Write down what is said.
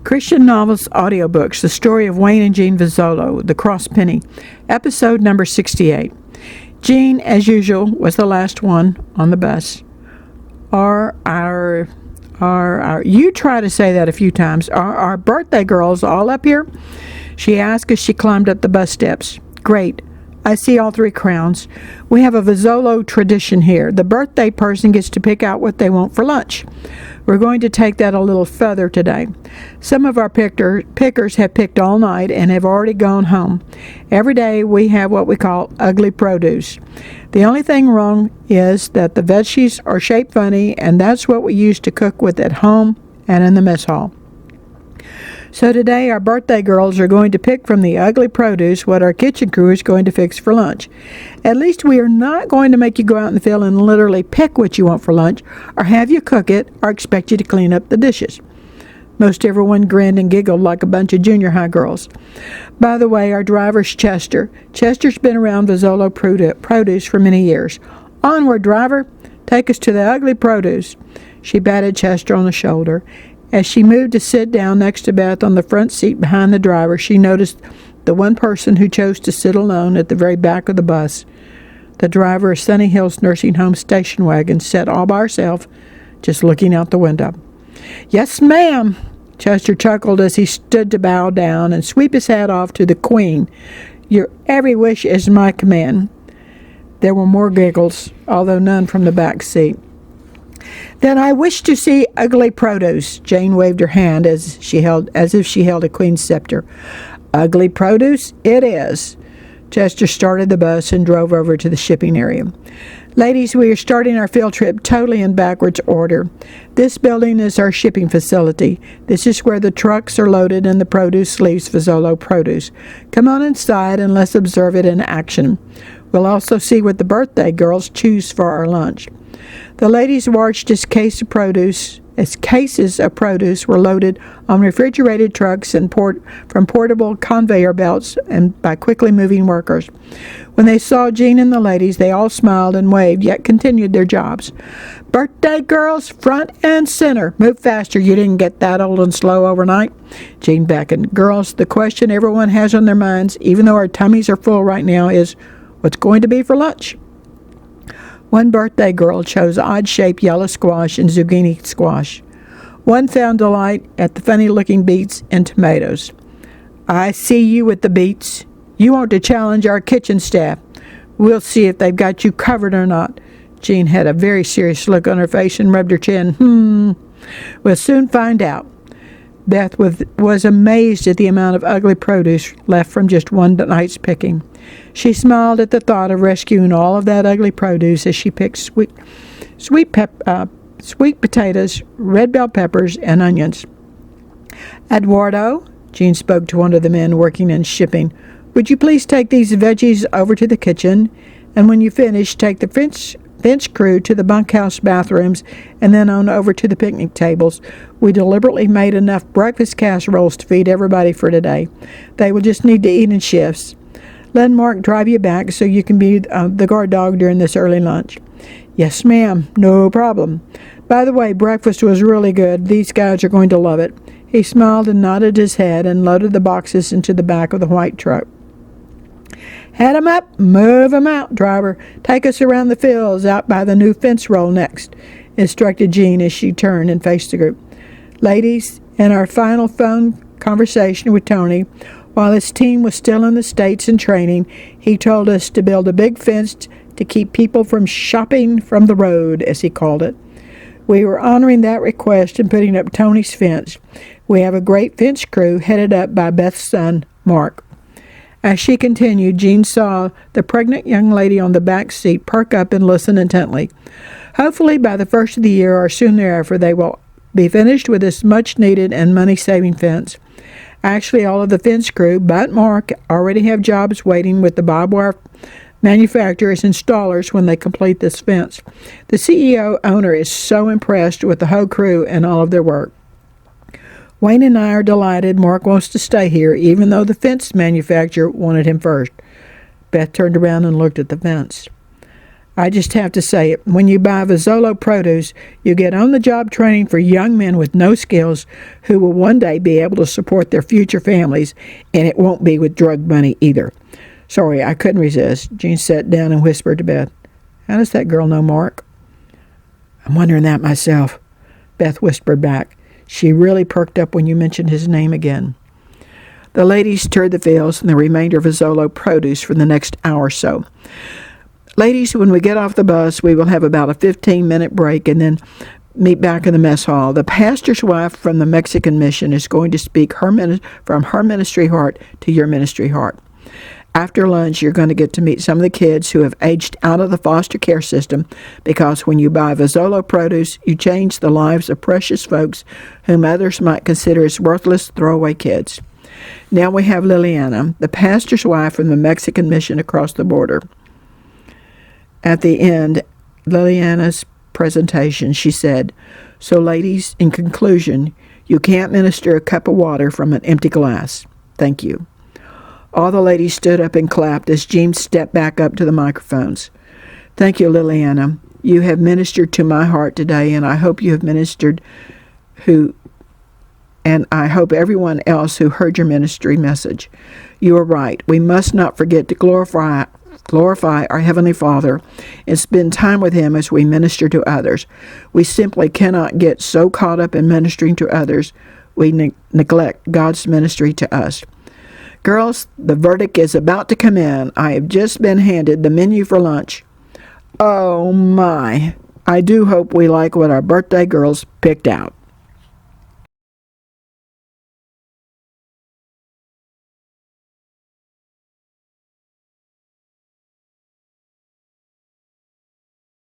Christian Novels Audiobooks, The Story of Wayne and Jean Vozzolo, The Cross Penny, episode number 68. Jean, as usual, was the last one on the bus. You try to say that a few times. Are our birthday girls all up here? She asked as she climbed up the bus steps. Great. I see all three crowns. We have a Vozzolo tradition here. The birthday person gets to pick out what they want for lunch. We're going to take that a little further today. Some of our pickers have picked all night and have already gone home. Every day we have what we call ugly produce. The only thing wrong is that the veggies are shaped funny, and that's what we use to cook with at home and in the mess hall. So today our birthday girls are going to pick from the ugly produce what our kitchen crew is going to fix for lunch. At least we are not going to make you go out in the field and literally pick what you want for lunch, or have you cook it, or expect you to clean up the dishes. Most everyone grinned and giggled like a bunch of junior high girls. By the way, our driver's Chester. Chester's been around Vozzolo produce for many years. Onward, driver. Take us to the ugly produce. She patted Chester on the shoulder. As she moved to sit down next to Beth on the front seat behind the driver, she noticed the one person who chose to sit alone at the very back of the bus. The driver of Sunny Hills Nursing Home station wagon sat all by herself, just looking out the window. Yes, ma'am, Chester chuckled as he stood to bow down and sweep his hat off to the Queen. Your every wish is my command. There were more giggles, although none from the back seat. Then I wish to see ugly produce. Jane waved her hand as if she held a queen's scepter. Ugly produce? It is. Chester started the bus and drove over to the shipping area. Ladies, we are starting our field trip totally in backwards order. This building is our shipping facility. This is where the trucks are loaded and the produce leaves Vozzolo produce. Come on inside and let's observe it in action. We'll also see what the birthday girls choose for our lunch. The ladies watched as cases of produce were loaded on refrigerated trucks and from portable conveyor belts and by quickly moving workers. When they saw Jean and the ladies, they all smiled and waved, yet continued their jobs. Birthday girls, front and center. Move faster. You didn't get that old and slow overnight. Jean beckoned. Girls, the question everyone has on their minds, even though our tummies are full right now, is what's going to be for lunch? One birthday girl chose odd-shaped yellow squash and zucchini squash. One found delight at the funny-looking beets and tomatoes. I see you with the beets. You want to challenge our kitchen staff. We'll see if they've got you covered or not. Jean had a very serious look on her face and rubbed her chin. We'll soon find out. Beth was amazed at the amount of ugly produce left from just one night's picking. She smiled at the thought of rescuing all of that ugly produce as she picked sweet potatoes, red bell peppers, and onions. Eduardo, Jean spoke to one of the men working in shipping, would you please take these veggies over to the kitchen, and when you finish, take the French crew to the bunkhouse bathrooms and then on over to the picnic tables. We deliberately made enough breakfast casseroles to feed everybody for today. They will just need to eat in shifts. Let Mark drive you back so you can be the guard dog during this early lunch. Yes, ma'am. No problem. By the way, breakfast was really good. These guys are going to love it. He smiled and nodded his head and loaded the boxes into the back of the white truck. Head 'em up, move 'em out, driver. Take us around the fields out by the new fence row next, instructed Jean as she turned and faced the group. Ladies, in our final phone conversation with Tony, while his team was still in the States in training, he told us to build a big fence to keep people from shopping from the road, as he called it. We were honoring that request and putting up Tony's fence. We have a great fence crew headed up by Beth's son, Mark. As she continued, Jean saw the pregnant young lady on the back seat perk up and listen intently. Hopefully by the first of the year or soon thereafter, they will be finished with this much-needed and money-saving fence. Actually, all of the fence crew, but Mark, already have jobs waiting with the barbed wire manufacturers and installers when they complete this fence. The CEO owner is so impressed with the whole crew and all of their work. Wayne and I are delighted Mark wants to stay here, even though the fence manufacturer wanted him first. Beth turned around and looked at the fence. I just have to say it. When you buy Vozzolo produce, you get on-the-job training for young men with no skills who will one day be able to support their future families, and it won't be with drug money either. Sorry, I couldn't resist. Jean sat down and whispered to Beth, "How does that girl know Mark?" "I'm wondering that myself," Beth whispered back. "She really perked up when you mentioned his name again." The ladies toured the fields and the remainder of Vozzolo produce for the next hour or so. "Ladies, when we get off the bus, we will have about a 15-minute break and then meet back in the mess hall. The pastor's wife from the Mexican mission is going to speak from her ministry heart to your ministry heart. After lunch, you're going to get to meet some of the kids who have aged out of the foster care system, because when you buy Vozzolo produce, you change the lives of precious folks whom others might consider as worthless throwaway kids. Now we have Liliana, the pastor's wife from the Mexican mission across the border." At the end, Liliana's presentation, she said, "So ladies, in conclusion, you can't minister a cup of water from an empty glass. Thank you." All the ladies stood up and clapped as Jean stepped back up to the microphones. "Thank you, Liliana. You have ministered to my heart today, and I hope you have ministered and I hope everyone else who heard your ministry message. You are right. We must not forget to glorify our Heavenly Father and spend time with Him as we minister to others. We simply cannot get so caught up in ministering to others we neglect God's ministry to us. Girls, the verdict is about to come in. I have just been handed the menu for lunch. Oh my, I do hope we like what our birthday girls picked out."